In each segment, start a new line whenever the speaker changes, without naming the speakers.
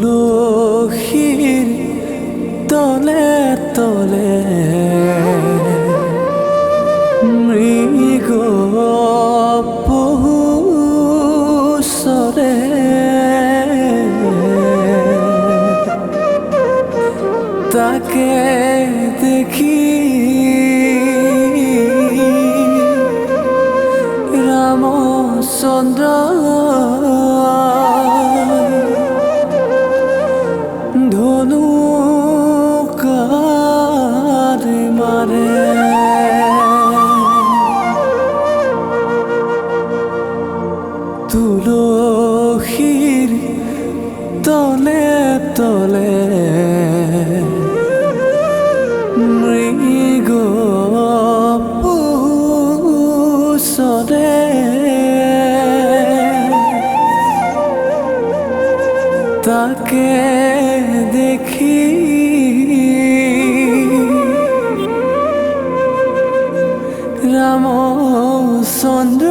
তুলসীর তলে তলে মৃগ পহু চৰে তাকে দেখি রামচন্দ্র ধনুকার মারে তুলসীর তলে তলে মৃগ পহু চৰে তাকে দেখি রামচন্দ্র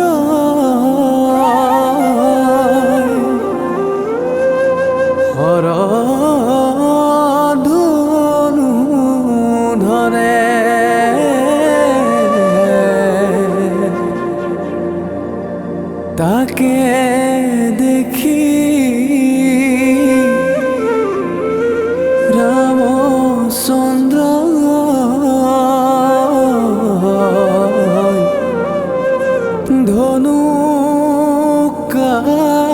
হৰধনু ধৰে তাকে দেখি রামচন্দ্র ধনুকার